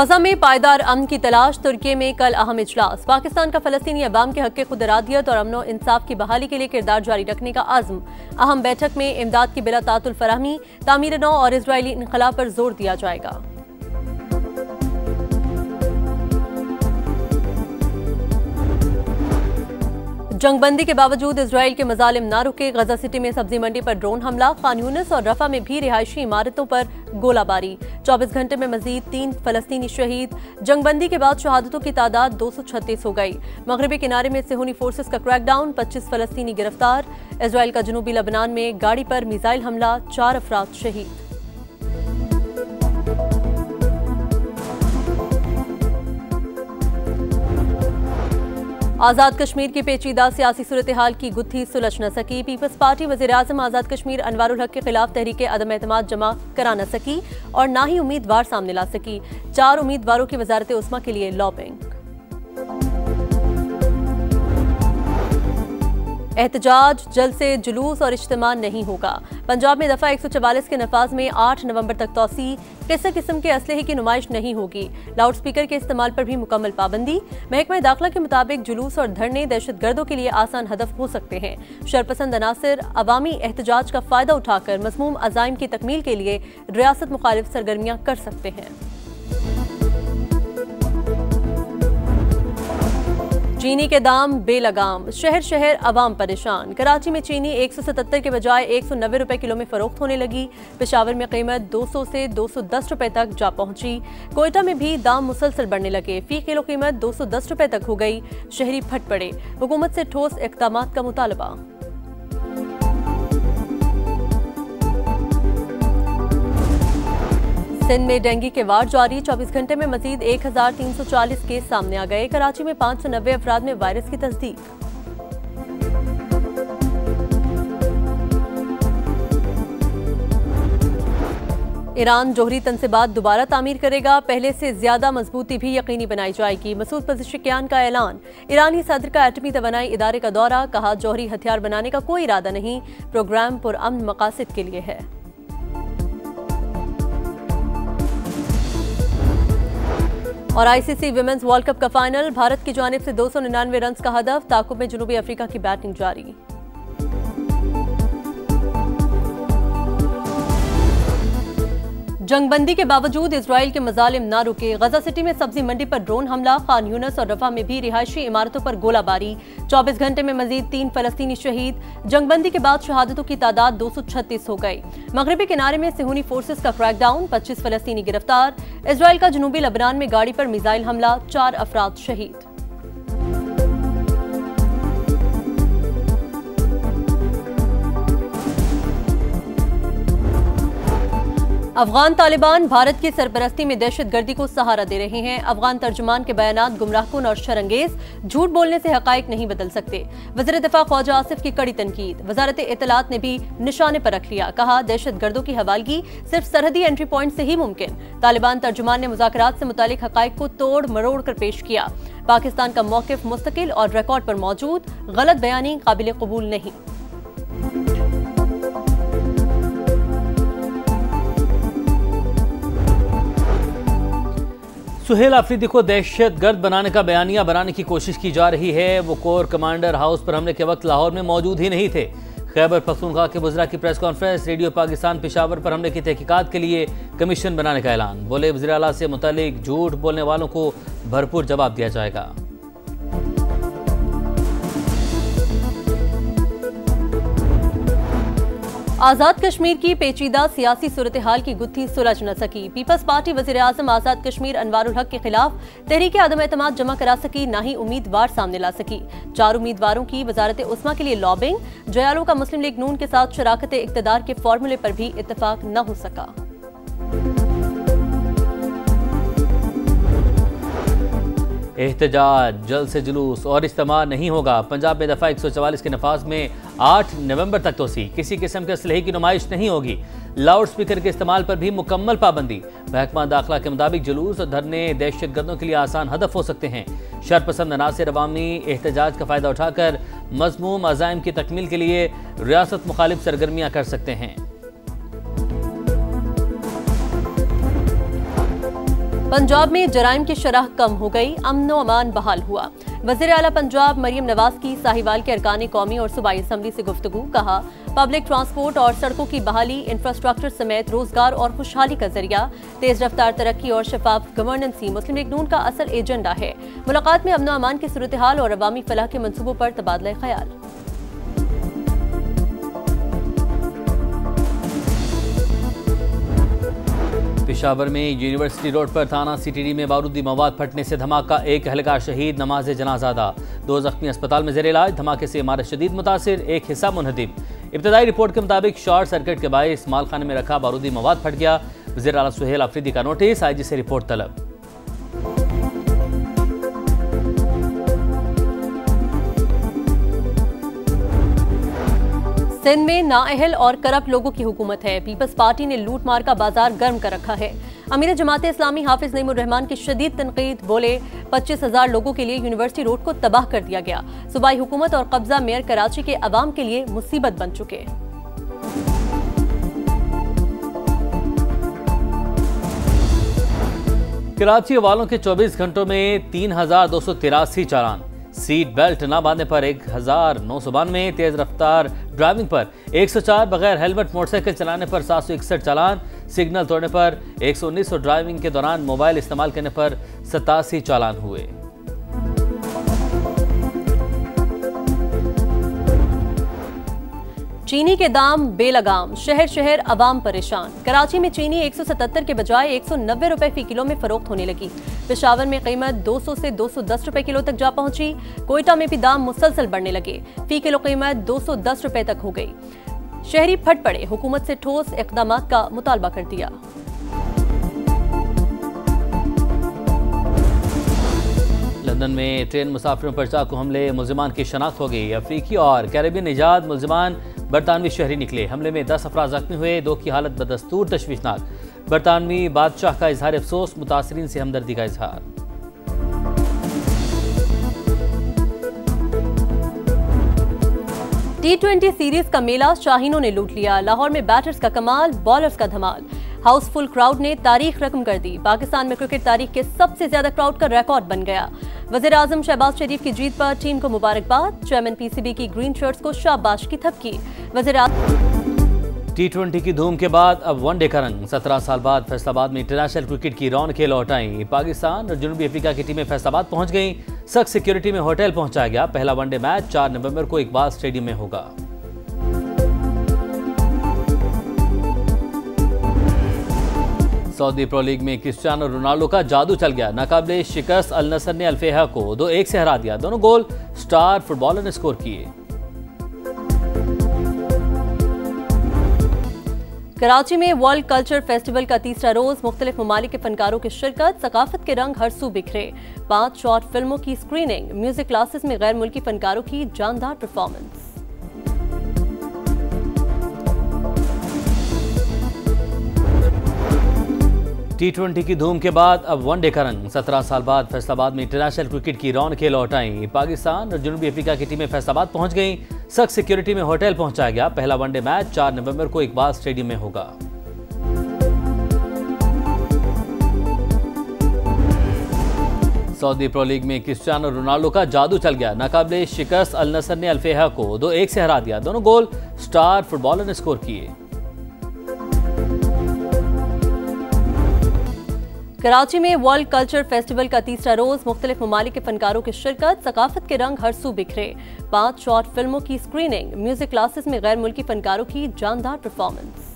गजा में पायदार अमन की तलाश। तुर्की में कल अहम इजलास। पाकिस्तान का फलस्तीनी अवाम के हक के खुद इरादियत और अमन और इंसाफ की बहाली के लिए किरदार जारी रखने का आज़म। अहम बैठक में इमदाद की बिला तातुल फराहमी, तामीर नौ और इजरायली इनकलाब पर जोर दिया जाएगा। जंगबंदी के बावजूद इजराइल के मजालिम ना रुके। गजा सिटी में सब्जी मंडी पर ड्रोन हमला। खान यूनिस और रफा में भी रिहायशी इमारतों पर गोलाबारी। 24 घंटे में मजीद 3 फलस्तीनी शहीद। जंगबंदी के बाद शहादतों की तादाद 236 हो गई। मगरबी किनारे में सेहूनी फोर्सेस का क्रैकडाउन, 25 फलस्तीनी गिरफ्तार। इजराइल का जनूबी लबनान में गाड़ी पर मिसाइल हमला, 4 अफराद शहीद। आज़ाद कश्मीर की पेचीदा सियासी सूरत हाल की गुत्थी सुलझ न सकी। पीपल्स पार्टी वज़ीर-ए-आज़म आज़ाद कश्मीर अनवारुल हक के खिलाफ तहरीक अदम एतमाद जमा करा न सकी और ना ही उम्मीदवार सामने ला सकी। 4 उम्मीदवारों की वज़ारत उस्मा के लिए लॉबिंग। एहतजाज, जल्द से जुलूस और इज्तिमा नहीं होगा। पंजाब में दफा 144 के नफाज में 8 नवंबर तक तौसी। किसी किस्म के असलहे की नुमाइश नहीं होगी। लाउड स्पीकर के इस्तेमाल पर भी मुकम्मल पाबंदी। महकमा दाखिला के मुताबिक जुलूस और धरने दहशतगर्दों के लिए आसान हदफ हो सकते हैं। शरपसंद अनासिर अवामी एहतजाज का फायदा उठाकर मज़मूम अज़ाइम की तकमील के लिए रियासत मुखालिफ सरगर्मियां कर सकते हैं। चीनी के दाम बेलगाम। शहर शहर अवाम परेशान। कराची में चीनी 177 के बजाय 190 रुपए किलो में फरोख्त होने लगी। पेशावर में कीमत 200 से 210 रुपए तक जा पहुंची। कोयटा में भी दाम मुसलसल बढ़ने लगे। फी किलो कीमत 210 रुपए तक हो गई। शहरी फट पड़े। हुकूमत से ठोस इक़दामात का मुतालबा। सिंध में डेंगू के वार जारी। 24 घंटे में मजीद 1340 केस सामने आ गए। कराची में 590 अफराद में वायरस की तस्दीक। ईरान जोहरी तनसीबात दोबारा तामीर करेगा। पहले से ज्यादा मजबूती भी यकीनी बनाई जाएगी। मसूद पज़ेशिकियान का ऐलान। ईरानी सदर का एटमी तवानाई इदारे का दौरा। कहा जौहरी हथियार बनाने का कोई इरादा नहीं, प्रोग्राम पुरअमन मकासद के लिए है। और आईसीसी विमेंस वर्ल्ड कप का फाइनल। भारत की जानिब से 299 रन का हदफ। ताकुब में जनूबी अफ्रीका की बैटिंग जारी। जंगबंदी के बावजूद इजराइल के मजालिम ना रुके। गजा सिटी में सब्जी मंडी पर ड्रोन हमला। खान यूनिस और रफा में भी रिहायशी इमारतों पर गोलाबारी। 24 घंटे में मजीद 3 फलस्तीनी शहीद। जंगबंदी के बाद शहादतों की तादाद 236 हो गई। मगरबी किनारे में सेहूनी फोर्सेस का क्रैकडाउन, 25 फलस्तीनी गिरफ्तार। इजराइल का जनूबी लबनान में गाड़ी पर मिसाइल हमला, 4 अफराद शहीद। अफगान तालिबान भारत की सरपरस्ती में दहशतगर्दी को सहारा दे रहे हैं। अफगान तर्जुमान के बयानात गुमराहकुन और शरंगेज। झूठ बोलने से हकाइक नहीं बदल सकते। वज़ीर दिफा ख्वाजा आसिफ की कड़ी तनकीद। वजारत इत्तलात ने भी निशाने पर रख लिया। कहा दहशतगर्दों की हवालगी सिर्फ सरहदी एंट्री पॉइंट से ही मुमकिन। तालिबान तर्जुमान ने मुज़ाकरात से मुतालिक हकाइक को तोड़ मरोड़ कर पेश किया। पाकिस्तान का मौक़िफ़ मुस्तकिल और रिकॉर्ड पर मौजूद। गलत बयानी काबिल कबूल नहीं। सुहेल आफरीदी को दहशतगर्द बनाने का बयानिया बनाने की कोशिश की जा रही है। वो कोर कमांडर हाउस पर हमले के वक्त लाहौर में मौजूद ही नहीं थे। खैबर पख्तूनख्वा के वज़रा की press conference. Radio Pakistan Peshawar पर हमले की तहकीकात के लिए कमीशन बनाने का ऐलान। बोले वज़ीर आला से मुतालिक झूठ बोलने वालों को भरपूर जवाब दिया जाएगा। आज़ाद कश्मीर की पेचीदा सियासी सूरत हाल की गुत्थी सुलझ न सकी। पीपल्स पार्टी वज़ीर-ए-आज़म आज़ाद कश्मीर अनवारुल हक के खिलाफ तहरीक अदम एतमाद जमा करा सकी, ना ही उम्मीदवार सामने ला सकी। 4 उम्मीदवारों की वज़ारत उस्मा के लिए लॉबिंग। जयालो का मुस्लिम लीग नून के साथ शराकत इक़्तिदार के फॉर्मूले पर भी इत्तफाक न हो सका। एहतजाज, जल्द से जुलूस और इज्तिमा नहीं होगा। पंजाब में दफा 144 के नफाज में 8 नवंबर तक तोसी। किसी किस्म के असलहे की नुमाइश नहीं होगी। लाउड स्पीकर के इस्तेमाल पर भी मुकम्मल पाबंदी। महकमा दाखिला के मुताबिक जुलूस और धरने दहशतगर्दों के लिए आसान हदफ हो सकते हैं। शरपसंद अनासिर अवामी एहतजाज का फायदा उठाकर मज़मूम अज़ाइम की तकमील के लिए रियासत मुखालिफ सरगर्मियाँ कर सकते हैं। पंजाब में जराइम की शरह कम हो गई, अमन व अमान बहाल हुआ। वज़ीर आला पंजाब मरियम नवाज की साहिवाल के अरकान कौमी और सूबाई असम्बली से गुफ्तगू। कहा, पब्लिक ट्रांसपोर्ट और सड़कों की बहाली इंफ्रास्ट्रक्चर समेत रोजगार और खुशहाली का जरिया। तेज रफ्तार तरक्की और शफाफ गवर्नेंस ही मुस्लिम लीग नून का असल एजेंडा है। मुलाकात में अमन व अमान की सूरत हाल और अवामी फलाह के मंसूबों पर तबादला ख्याल। पेशावर में यूनिवर्सिटी रोड पर थाना सीटीडी में बारूदी मवाद फटने से धमाका, एक एहलकार शहीद, नमाज जनाजा अदा, 2 जख्मी अस्पताल में जेर इलाज। धमाके से इमारत शदीद मुतासिर, एक हिस्सा मुनहदिम। इब्तदाई रिपोर्ट के मुताबिक शॉर्ट सर्किट के बायस मालखाने में रखा बारूदी मवाद फट गया। वज़ीर आला सुहेल अफरीदी का नोटिस, आईजी से रिपोर्ट तलब। सिंध में नाअहल और करप्ट लोगों की हुकूमत है। पीपल्स पार्टी ने लूट मार का बाजार गर्म कर रखा है। अमीर जमात इस्लामी हाफिज नईमुर रहमान की शदीद तनकीद, बोले 25,000 लोगों के लिए यूनिवर्सिटी रोड को तबाह कर दिया गया। सूबाई हुकूमत और कब्जा मेयर कराची के अवाम के लिए मुसीबत बन चुके। कराची वालों के 24 घंटों में 3,283 चालान, सीट बेल्ट न बांधने पर 1,992, तेज रफ्तार ड्राइविंग पर 104, बगैर हेलमेट मोटरसाइकिल चलाने पर 761 चालान, सिग्नल तोड़ने पर 119 और ड्राइविंग के दौरान मोबाइल इस्तेमाल करने पर 87 चालान हुए। चीनी के दाम बेलगाम, शहर शहर अवाम परेशान। कराची में चीनी 177 के बजाय 190 रुपए फी किलो में फरोख्त होने लगी। पेशावर में कीमत 200 से 210 रुपए किलो तक जा पहुंची। कोयटा में भी दाम मुसलसल बढ़ने लगे, फी किलो कीमत 210 रुपए तक हो गई। शहरी फट पड़े, हुकूमत से ठोस इक़दामात का मुतालबा कर दिया। लंदन में ट्रेन मुसाफिरों पर चाकू हमले, मुल्जिमान की शनाख्त हो गई। अफ्रीकी और कैरेबियन निजात मुल्जिमान बरतानवी शहरी निकले। हमले में 10 अफराद जख्मी हुए, 2 की हालत बदस्तूर तशवीशनाक। बरतानवी बादशाह का इजहार अफसोस, मुतासरीन से हमदर्दी का इजहार। T20 सीरीज का मेला शाहीनों ने लूट लिया। लाहौर में बैटर्स का कमाल, बॉलर्स का धमाल। हाउसफुल क्राउड ने तारीख रकम कर दी। पाकिस्तान में क्रिकेट तारीख के सबसे ज्यादा क्राउड का रिकॉर्ड बन गया। वज़ीर आज़म शहबाज शरीफ की जीत पर टीम को मुबारकबाद। चेयरमैन पीसीबी की ग्रीन शर्ट्स को शाबाश की थपकी। T20 की धूम के बाद अब वनडे का रंग। 17 साल बाद फैसलाबाद में इंटरनेशनल क्रिकेट की रौनकें लौट आईं। पाकिस्तान और जनूबी अफ्रीका की टीमें फैसलाबाद पहुंच गईं। सख्त सिक्योरिटी में होटल पहुंचाया गया। पहला वनडे मैच 4 नवंबर को इकबाल स्टेडियम में होगा। सऊदी प्रो लीग में क्रिस्टियानो रोनाल्डो का जादू चल गया। नाकाबिले शिकस्त अल नसर ने अल-फेहा को 2-1 से हरा दिया। दोनों गोल स्टार फुटबॉलर ने स्कोर किए। कराची में वर्ल्ड कल्चर फेस्टिवल का तीसरा रोज, मुख्तलिफ ममालिक के फनकारों की शिरकत, सकाफत के रंग हर सू बिखरे। 5 शॉर्ट फिल्मों की स्क्रीनिंग, म्यूजिक क्लासेस में गैर मुल्की फनकारों की जानदार परफॉर्मेंस। T20 की धूम के बाद अब वनडे का रंग। 17 साल बाद फैसलाबाद में इंटरनेशनल क्रिकेट की रौनकें लौट आईं। पाकिस्तान और जनूबी अफ्रीका की टीमें फैसलाबाद पहुंच गईं। सख्त सिक्योरिटी में होटल पहुंचाया गया। पहला वनडे मैच 4 नवंबर को इकबाल स्टेडियम में होगा। सऊदी प्रो लीग में क्रिस्टियानो रोनाल्डो का जादू चल गया। नाकाबिले शिकस्त अल नसर ने अल-फेहा को 2-1 से हरा दिया। दोनों गोल स्टार फुटबॉलर ने स्कोर किए। कराची में वर्ल्ड कल्चर फेस्टिवल का तीसरा रोज, मुख्तलिफ ममालिक के फनकारों की शिरकत, सकाफत के रंग हर सू बिखरे। 5 शॉर्ट फिल्मों की स्क्रीनिंग, म्यूजिक क्लासेस में गैर मुल्की फनकारों की जानदार परफॉर्मेंस।